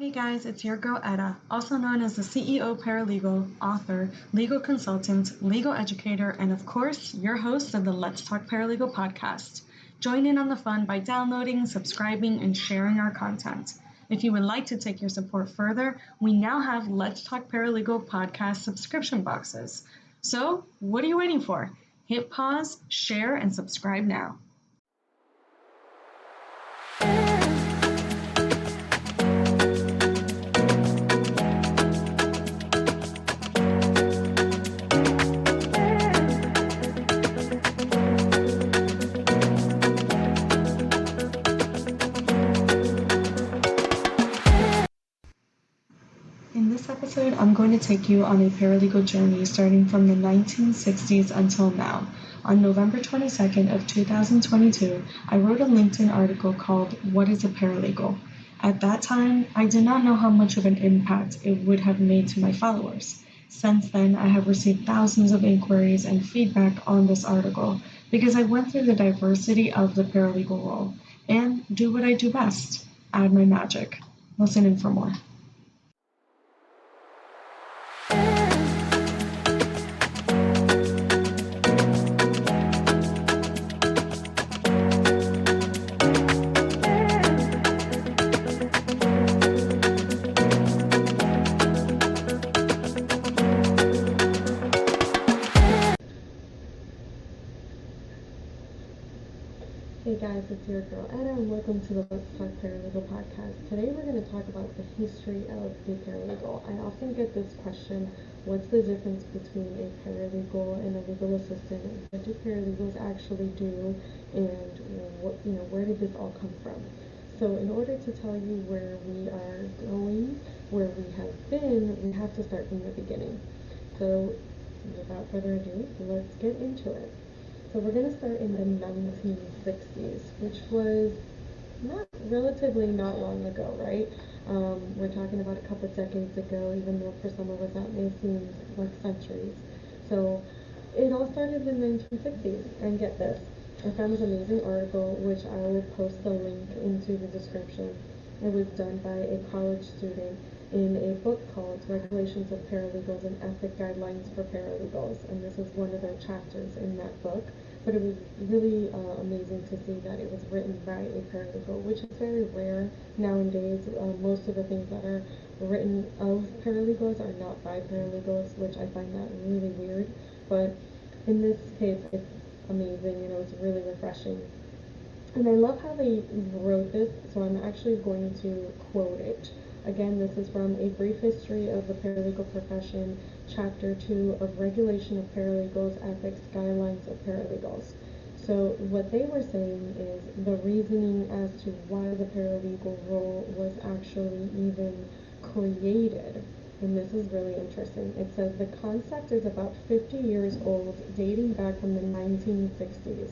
Hey guys, it's your girl Eda, also known as the CEO paralegal, author, legal consultant, legal educator, and of course, your host of the Let's Talk Paralegal podcast. Join in on the fun by downloading, subscribing, and sharing our content. If you would like to take your support further, we now have Let's Talk Paralegal podcast subscription boxes. So, what are you waiting for? Hit pause, share, and subscribe now. In this episode, I'm going to take you on a paralegal journey starting from the 1960s until now. On November 22nd of 2022, I wrote a LinkedIn article called What is a Paralegal? At that time, I did not know how much of an impact it would have made to my followers. Since then, I have received thousands of inquiries and feedback on this article because I went through the diversity of the paralegal role and do what I do best, add my magic. Listen in for more. Hey guys, it's your girl Eda and welcome to the Let's Talk Paralegal podcast. Today we're going to talk about the history of the paralegal. I often get this question, what's the difference between a paralegal and a legal assistant? What do paralegals actually do? And where did this all come from? So in order to tell you where we are going, where we have been, we have to start from the beginning. So without further ado, let's get into it. So we're going to start in the 1960s, which was relatively not long ago, right? We're talking about a couple decades ago, even though for some of us that may seem like centuries. So it all started in the 1960s, and get this, I found this amazing article, which I will post the link into the description. It was done by a college student in a book called Regulations of Paralegals and Ethic Guidelines for Paralegals, and this is one of the chapters in that book. But it was really amazing to see that it was written by a paralegal, which is very rare nowadays. Most of the things that are written of paralegals are not by paralegals, which I find that really weird. But in this case, it's amazing. It's really refreshing. And I love how they wrote this, so I'm actually going to quote it. Again, this is from A Brief History of the Paralegal Profession, Chapter 2 of Regulation of Paralegals, Ethics Guidelines of Paralegals. So what they were saying is the reasoning as to why the paralegal role was actually even created. And this is really interesting. It says the concept is about 50 years old, dating back from the 1960s,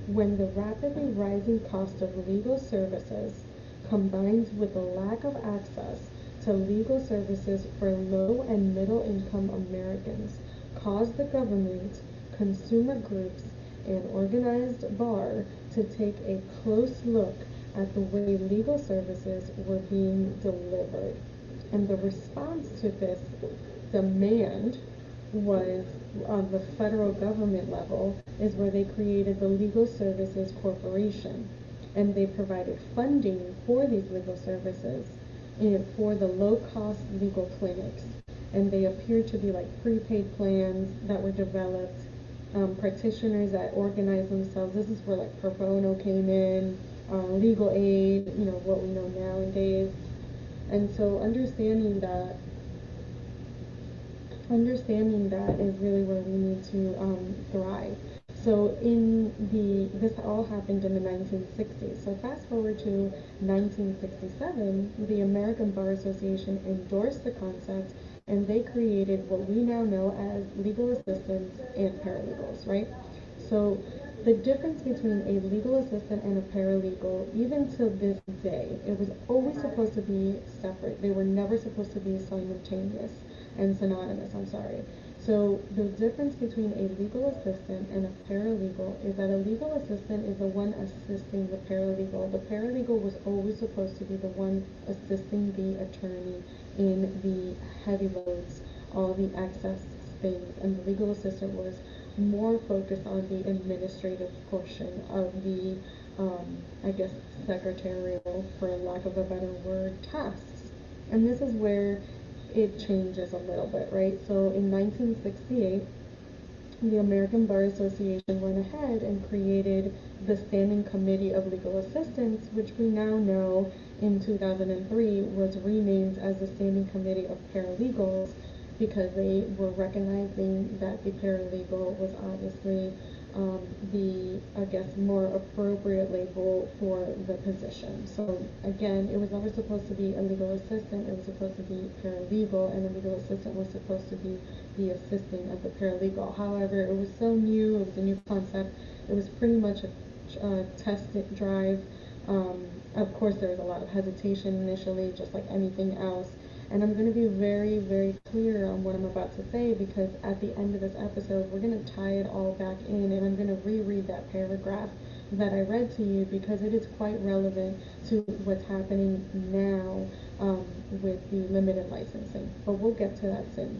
when the rapidly rising cost of legal services combined with the lack of access to legal services for low and middle income Americans caused the government, consumer groups, and organized bar to take a close look at the way legal services were being delivered. And the response to this demand was on the federal government level is where they created the Legal Services Corporation. And they provided funding for these legal services and for the low-cost legal clinics. And they appeared to be like prepaid plans that were developed, practitioners that organized themselves. This is where like pro bono came in, legal aid, what we know nowadays. And so understanding that is really where we need to thrive. So this all happened in the 1960s. So fast forward to 1967, the American Bar Association endorsed the concept, and they created what we now know as legal assistants and paralegals, right? So the difference between a legal assistant and a paralegal, even to this day, it was always supposed to be separate. They were never supposed to be simultaneous and synonymous, So the difference between a legal assistant and a paralegal is that a legal assistant is the one assisting the paralegal. The paralegal was always supposed to be the one assisting the attorney in the heavy loads, all the excess things, and the legal assistant was more focused on the administrative portion of the, I guess, secretarial, for lack of a better word, tasks. And this is where it changes a little bit, right? So in 1968, the American Bar Association went ahead and created the Standing Committee of Legal Assistants, which we now know in 2003 was renamed as the Standing Committee of Paralegals, because they were recognizing that the paralegal was obviously the, I guess, more appropriate label for the position. So again, it was never supposed to be a legal assistant, it was supposed to be paralegal, and the legal assistant was supposed to be the assistant of the paralegal. However, it was so new, it was a new concept, it was pretty much a test drive. Of course, there was a lot of hesitation initially, just like anything else. And I'm going to be very, very clear on what I'm about to say, because at the end of this episode, we're going to tie it all back in, and I'm going to reread that paragraph that I read to you, because it is quite relevant to what's happening now with the limited licensing. But we'll get to that soon.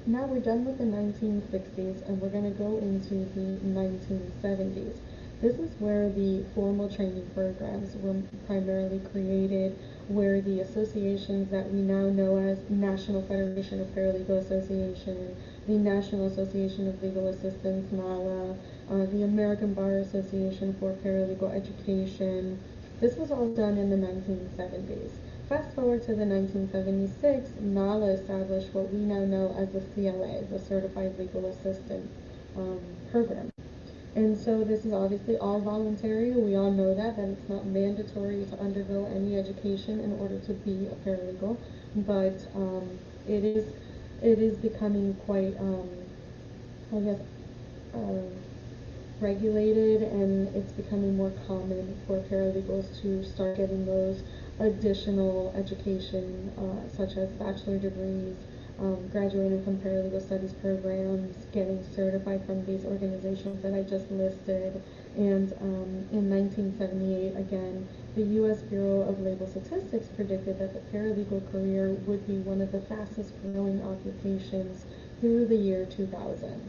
Now we're done with the 1960s, and we're going to go into the 1970s. This is where the formal training programs were primarily created, where the associations that we now know as National Federation of Paralegal Association, the National Association of Legal Assistants, NALA, the American Bar Association for Paralegal Education. This was all done in the 1970s. Fast forward to the 1976, NALA established what we now know as the CLA, the Certified Legal Assistant program. And so this is obviously all voluntary. We all know that it's not mandatory to undergo any education in order to be a paralegal, but it is becoming quite, I guess, regulated, and it's becoming more common for paralegals to start getting those additional education, such as bachelor degrees, graduating from paralegal studies programs, getting certified from these organizations that I just listed. And in 1978, again, the U.S. Bureau of Labor Statistics predicted that the paralegal career would be one of the fastest growing occupations through the year 2000.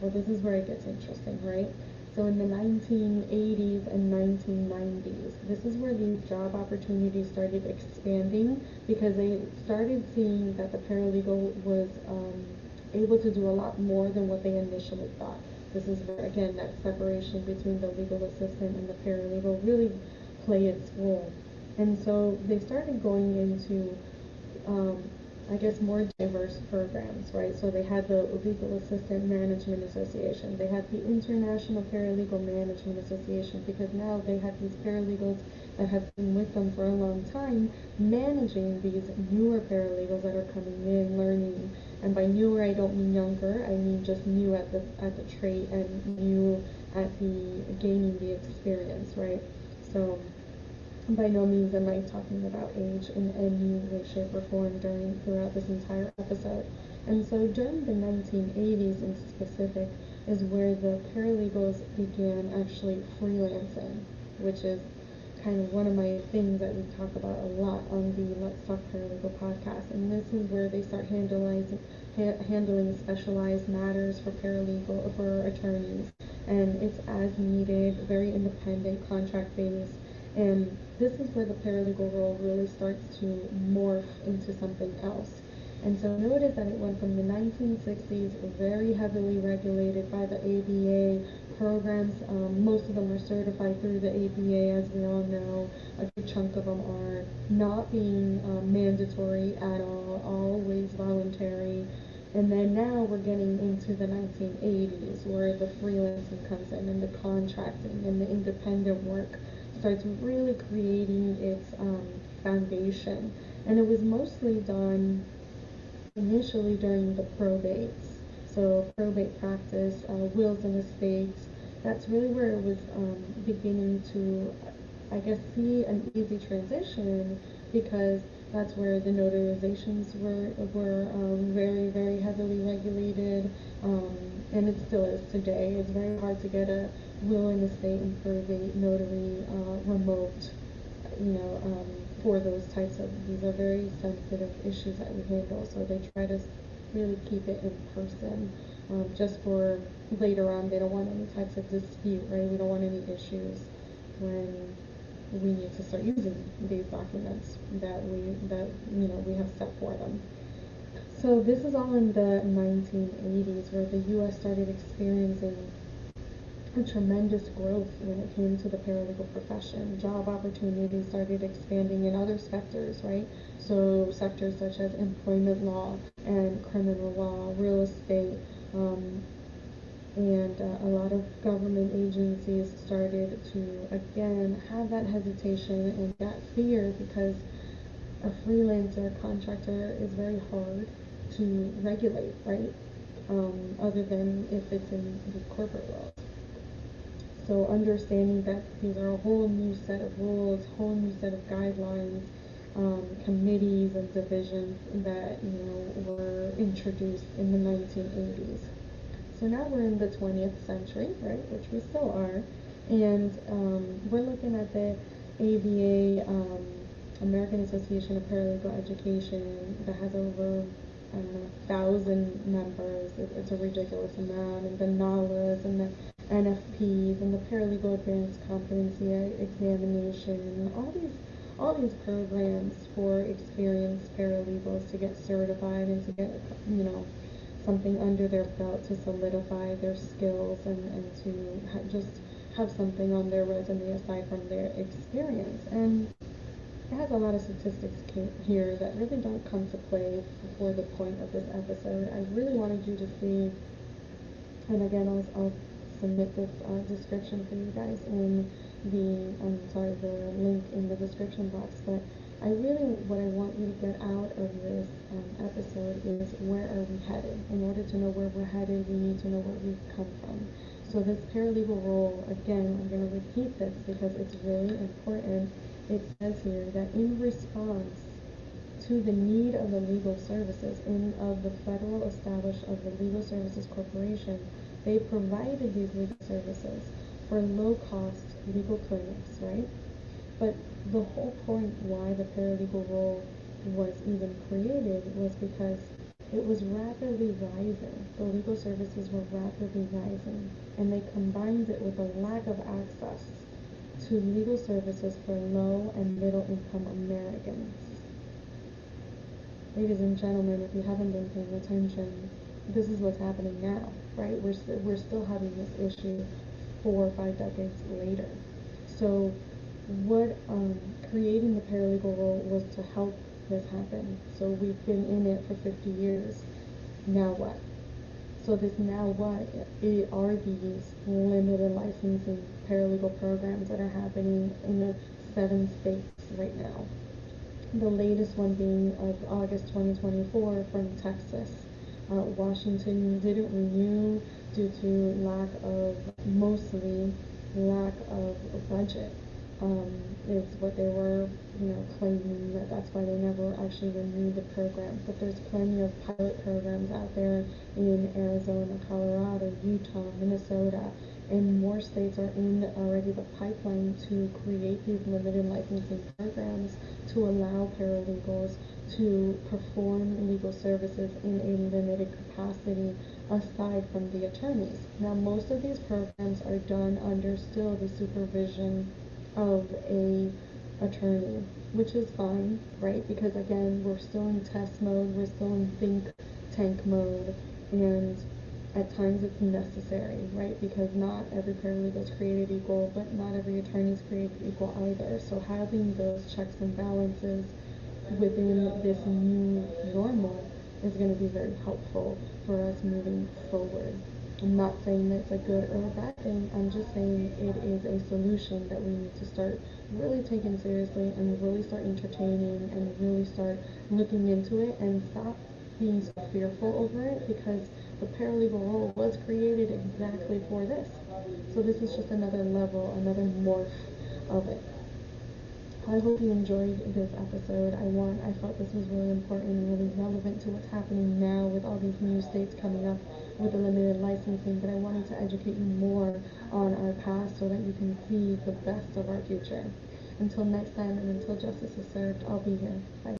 Well, this is where it gets interesting, right? So in the 1980s and 1990s, this is where these job opportunities started expanding, because they started seeing that the paralegal was able to do a lot more than what they initially thought. This is where, again, that separation between the legal assistant and the paralegal really play its role. And so they started going into I guess, more diverse programs, right? So they had the Legal Assistant Management Association. They had the International Paralegal Management Association, because now they have these paralegals that have been with them for a long time, managing these newer paralegals that are coming in, learning. And by newer, I don't mean younger. I mean just new at the trade, and new at the gaining the experience, right? So by no means am I talking about age in any way, shape, or form throughout this entire episode. And so during the 1980s in specific is where the paralegals began actually freelancing, which is kind of one of my things that we talk about a lot on the Let's Talk Paralegal podcast. And this is where they start handling specialized matters for attorneys. And it's as needed, very independent, contract based. And this is where the paralegal role really starts to morph into something else. And so notice that it went from the 1960s, very heavily regulated by the ABA programs. Most of them are certified through the ABA, as we all know. A good chunk of them are not being mandatory at all, always voluntary. And then now we're getting into the 1980s, where the freelancing comes in, and the contracting and the independent work starts really creating its foundation. And it was mostly done initially during the probates. So probate practice, wills and estates, that's really where it was beginning to, I guess, see an easy transition, because That's where the notarizations were very, very heavily regulated, and it still is today. It's very hard to get a will and estate and probate notary remote, for those types of, these are very sensitive issues that we handle, so they try to really keep it in person, just for later on. They don't want any types of dispute, right? We don't want any issues when we need to start using these documents that we have set for them. So this is all in the 1980s, where the U.S. started experiencing a tremendous growth when it came to the paralegal profession. Job opportunities started expanding in other sectors, right? So sectors such as employment law and criminal law, real estate, and a lot of government agencies started to, again, have that hesitation and that fear, because a freelancer contractor is very hard to regulate, right? Other than if it's in the corporate world. So understanding that these are a whole new set of rules, whole new set of guidelines, committees and divisions that were introduced in the 1980s. So now we're in the 20th century, right, which we still are, and we're looking at the ABA, American Association of Paralegal Education, that has over, I don't know, 1,000 members. It's a ridiculous amount, and the NALAs and the NFPs and the Paralegal Advanced Competency Examination, and all these programs for experienced paralegals to get certified and to get something under their belt to solidify their skills, and to just have something on their resume aside from their experience. And it has a lot of statistics here that really don't come to play for the point of this episode. I really wanted you to see, and again, I'll submit this description for you guys in the link in the description box, but what I want you to get out of this episode is, where are we headed? In order to know where we're headed, we need to know where we've come from. So this paralegal role, again, I'm going to repeat this because it's really important. It says here that in response to the need of the legal services of the federal established of the Legal Services Corporation, they provided these legal services for low-cost legal clinics, right? But the whole point why the paralegal role was even created was because it was rapidly rising. The legal services were rapidly rising, and they combined it with a lack of access to legal services for low and middle income Americans. Ladies and gentlemen, if you haven't been paying attention, this is what's happening now, right? We're still having this issue 4 or 5 decades later. So what creating the paralegal role was to help this happen. So we've been in it for 50 years. Now what? So this now what are these limited licensing paralegal programs that are happening in the 7 states right now. The latest one being of August 2024 from Texas. Washington didn't renew due to mostly lack of budget. Is what they were, claiming that's why they never actually renewed the program. But there's plenty of pilot programs out there in Arizona, Colorado, Utah, Minnesota, and more states are in already the pipeline to create these limited licensing programs to allow paralegals to perform legal services in a limited capacity aside from the attorneys. Now, most of these programs are done under still the supervision of a attorney, which is fine, right? Because again, we're still in test mode, we're still in think tank mode, and at times it's necessary, right? Because not every paralegal is created equal, but not every attorney is created equal either. So having those checks and balances within this new normal is going to be very helpful for us moving forward. I'm not saying that it's a good or a bad thing. I'm just saying it is a solution that we need to start really taking seriously and really start entertaining and really start looking into it and stop being so fearful over it, because the paralegal role was created exactly for this. So this is just another level, another morph of it. I hope you enjoyed this episode. I felt this was really important and really relevant to what's happening now with all these new states coming up with the limited licensing, but I wanted to educate you more on our past so that you can see the best of our future. Until next time and until justice is served, I'll be here. Bye.